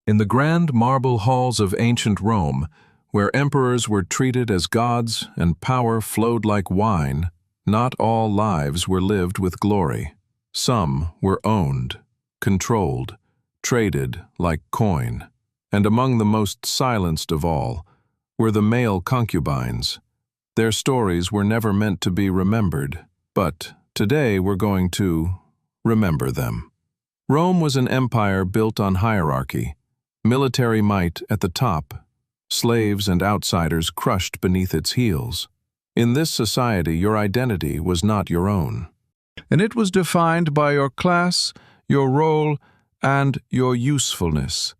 In the grand marble halls of ancient Rome, where emperors were treated as gods and power flowed like wine, not all lives were lived with glory. Some were owned, controlled, traded like coin. And among the most silenced of all were the male concubines. Their stories were never meant to be remembered, but today we're going to remember them. Rome was an empire built on hierarchy, military might at the top, slaves and outsiders crushed beneath its heels. In this society, your identity was not your own, and it was defined by your class, your role, and your usefulness.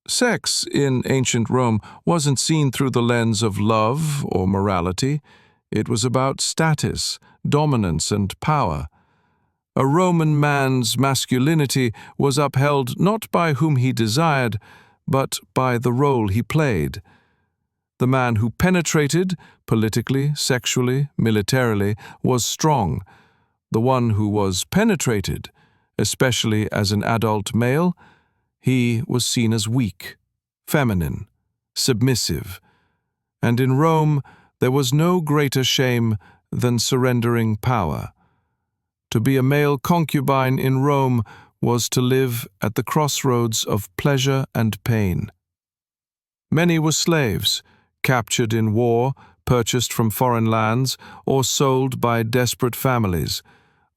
Sex in ancient Rome wasn't seen through the lens of love or morality. It was about status, dominance, and power. A Roman man's masculinity was upheld not by whom he desired, but by the role he played. The man who penetrated, politically, sexually, militarily, was strong. The one who was penetrated, especially as an adult male, he was seen as weak, feminine, submissive. And in Rome, there was no greater shame than surrendering power. To be a male concubine in Rome was to live at the crossroads of pleasure and pain. Many were slaves, captured in war, purchased from foreign lands, or sold by desperate families.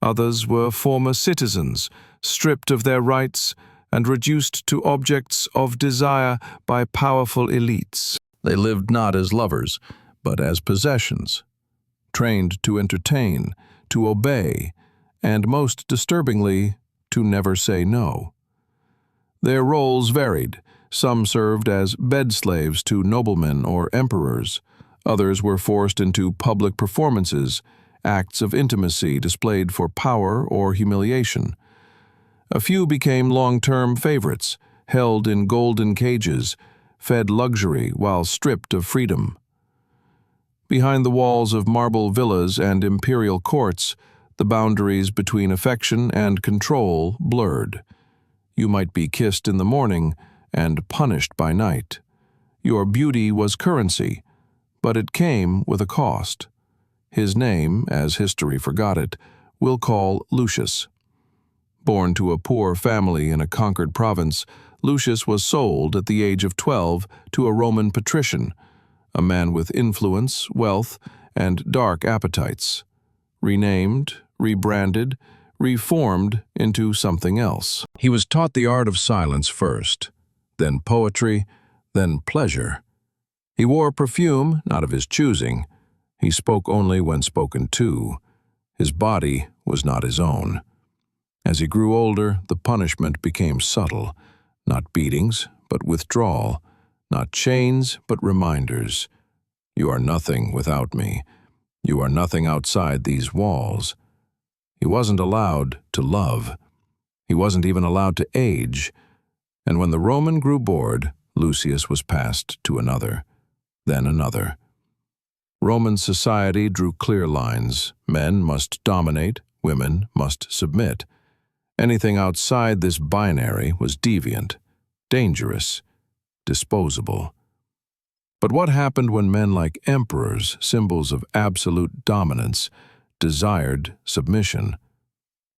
Others were former citizens, stripped of their rights and reduced to objects of desire by powerful elites. They lived not as lovers, but as possessions, trained to entertain, to obey, and most disturbingly, to never say no. Their roles varied. Some served as bed slaves to noblemen or emperors. Others were forced into public performances, acts of intimacy displayed for power or humiliation. A few became long-term favorites, held in golden cages, fed luxury while stripped of freedom. Behind the walls of marble villas and imperial courts, the boundaries between affection and control blurred. You might be kissed in the morning and punished by night. Your beauty was currency, but it came with a cost. His name, as history forgot it, we'll call Lucius. Born to a poor family in a conquered province, Lucius was sold at the age of 12 to a Roman patrician, a man with influence, wealth, and dark appetites. Renamed, rebranded, reformed into something else. He was taught the art of silence first, then poetry, then pleasure. He wore perfume, not of his choosing. He spoke only when spoken to. His body was not his own. As he grew older, the punishment became subtle, not beatings, but withdrawal, not chains, but reminders. You are nothing without me. You are nothing outside these walls. He wasn't allowed to love. He wasn't even allowed to age. And when the Roman grew bored, Lucius was passed to another, then another. Roman society drew clear lines. Men must dominate, women must submit. Anything outside this binary was deviant, dangerous, disposable. But what happened when men like emperors, symbols of absolute dominance, desired submission?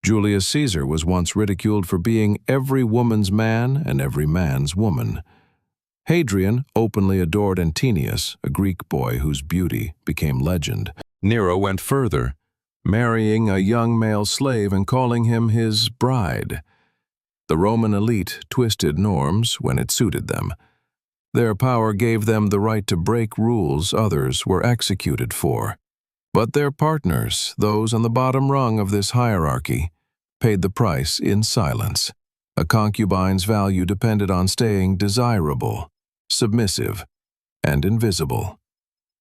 Julius Caesar was once ridiculed for being every woman's man and every man's woman. Hadrian openly adored Antinous, a Greek boy whose beauty became legend. Nero went further, marrying a young male slave and calling him his bride. The Roman elite twisted norms when it suited them. Their power gave them the right to break rules others were executed for. But their partners, those on the bottom rung of this hierarchy, paid the price in silence. A concubine's value depended on staying desirable, submissive, and invisible.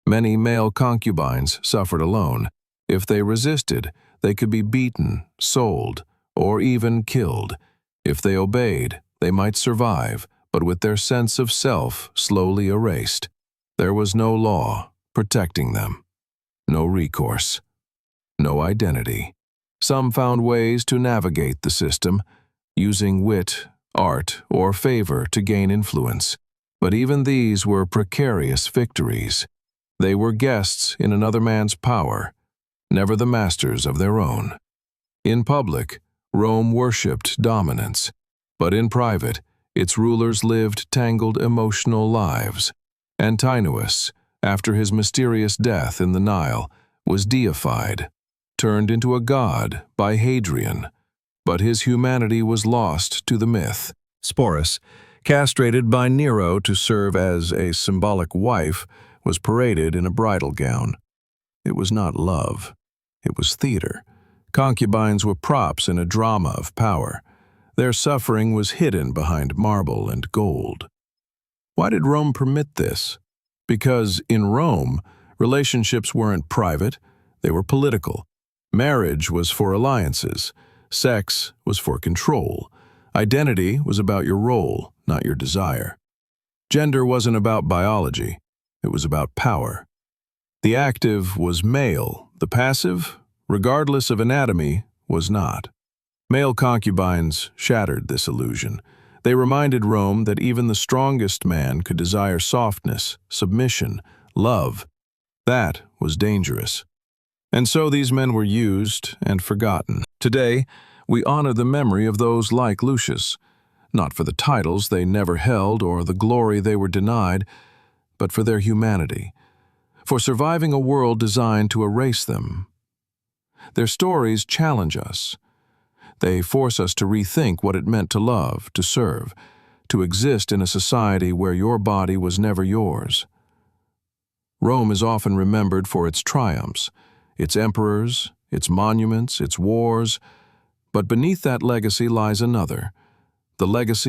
Many male concubines suffered alone. If they resisted, they could be beaten, sold, or even killed. If they obeyed, they might survive, but with their sense of self slowly erased. There was no law protecting them, no recourse, no identity. Some found ways to navigate the system, using wit, art, or favor to gain influence. But even these were precarious victories. They were guests in another man's power, never the masters of their own. In public, Rome worshipped dominance, but in private, its rulers lived tangled emotional lives. Antinous, after his mysterious death in the Nile, was deified, turned into a god by Hadrian, but his humanity was lost to the myth. Sporus, castrated by Nero to serve as a symbolic wife, was paraded in a bridal gown. It was not love. It was theater. Concubines were props in a drama of power. Their suffering was hidden behind marble and gold. Why did Rome permit this? Because in Rome, relationships weren't private, they were political. Marriage was for alliances. Sex was for control. Identity was about your role, not your desire. Gender wasn't about biology. It was about power. The active was male. The passive, regardless of anatomy, was not. Male concubines shattered this illusion. They reminded Rome that even the strongest man could desire softness, submission, love. That was dangerous. And so these men were used and forgotten. Today, we honor the memory of those like Lucius, not for the titles they never held or the glory they were denied, but for their humanity, for surviving a world designed to erase them. Their stories challenge us. They force us to rethink what it meant to love, to serve, to exist in a society where your body was never yours. Rome is often remembered for its triumphs, its emperors, its monuments, its wars, but beneath that legacy lies another, the legacy